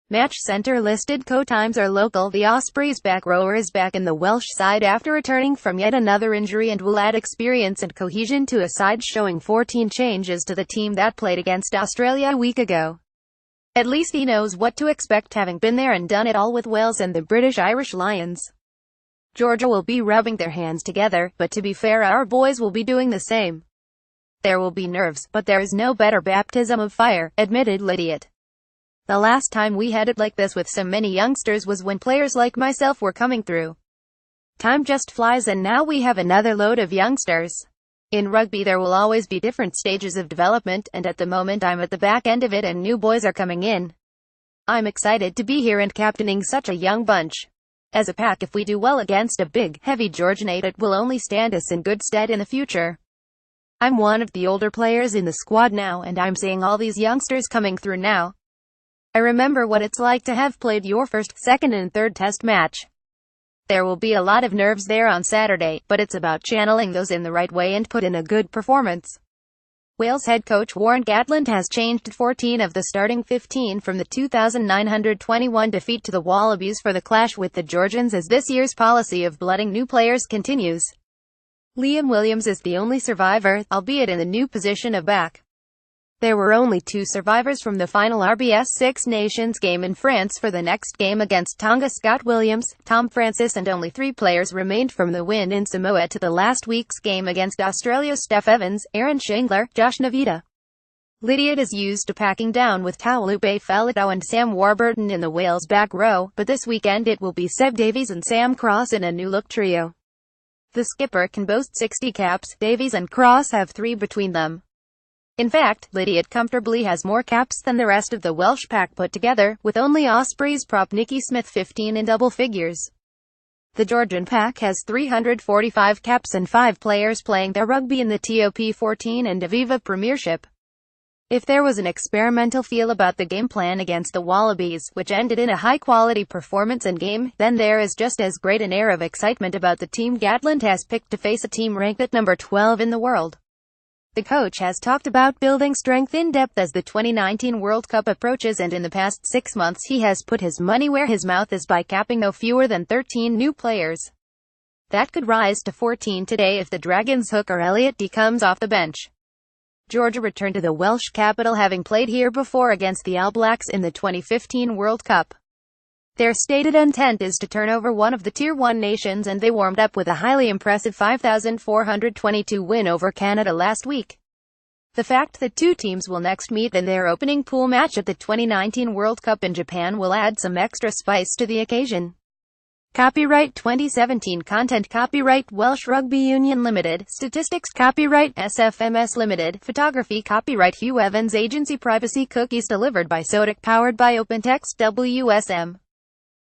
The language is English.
Match Centre listed co-times are local. The Ospreys back rower is back in the Welsh side after returning from yet another injury and will add experience and cohesion to a side showing 14 changes to the team that played against Australia a week ago. At least he knows what to expect, having been there and done it all with Wales and the British-Irish Lions. Georgia will be rubbing their hands together, but to be fair, our boys will be doing the same. There will be nerves, but there is no better baptism of fire, admitted Lydiot. The last time we had it like this with so many youngsters was when players like myself were coming through. Time just flies, and now we have another load of youngsters. In rugby there will always be different stages of development, and at the moment I'm at the back end of it and new boys are coming in. I'm excited to be here and captaining such a young bunch. As a pack, if we do well against a big, heavy Georgianate, it will only stand us in good stead in the future. I'm one of the older players in the squad now, and I'm seeing all these youngsters coming through now. I remember what it's like to have played your first, second and third test match. There will be a lot of nerves there on Saturday, but it's about channeling those in the right way and put in a good performance. Wales head coach Warren Gatland has changed 14 of the starting 15 from the 2,921 defeat to the Wallabies for the clash with the Georgians as this year's policy of blooding new players continues. Liam Williams is the only survivor, albeit in the new position of back. There were only 2 survivors from the final RBS Six Nations game in France for the next game against Tonga: Scott Williams, Tom Francis, and only 3 players remained from the win in Samoa to the last week's game against Australia: Steph Evans, Aaron Shangler, Josh Navita. Lydiot is used to packing down with Taulupe Faletau and Sam Warburton in the Wales back row, but this weekend it will be Seb Davies and Sam Cross in a new-look trio. The skipper can boast 60 caps, Davies and Cross have 3 between them. In fact, Lydiot comfortably has more caps than the rest of the Welsh pack put together, with only Ospreys prop Nicky Smith 15 in double figures. The Georgian pack has 345 caps and 5 players playing their rugby in the Top 14 and Aviva Premiership. If there was an experimental feel about the game plan against the Wallabies, which ended in a high-quality performance and game, then there is just as great an air of excitement about the team Gatland has picked to face a team ranked at number 12 in the world. The coach has talked about building strength in depth as the 2019 World Cup approaches, and in the past 6 months he has put his money where his mouth is by capping no fewer than 13 new players. That could rise to 14 today if the Dragons' hooker Elliot D comes off the bench. Georgia returned to the Welsh capital, having played here before against the All Blacks in the 2015 World Cup. Their stated intent is to turn over one of the Tier 1 nations, and they warmed up with a highly impressive 5,422 win over Canada last week. The fact that 2 teams will next meet in their opening pool match at the 2019 World Cup in Japan will add some extra spice to the occasion. Copyright 2017 content copyright Welsh Rugby Union Limited, statistics copyright SFMS Limited, photography copyright Hugh Evans, agency privacy cookies delivered by Sodic, powered by OpenText WSM.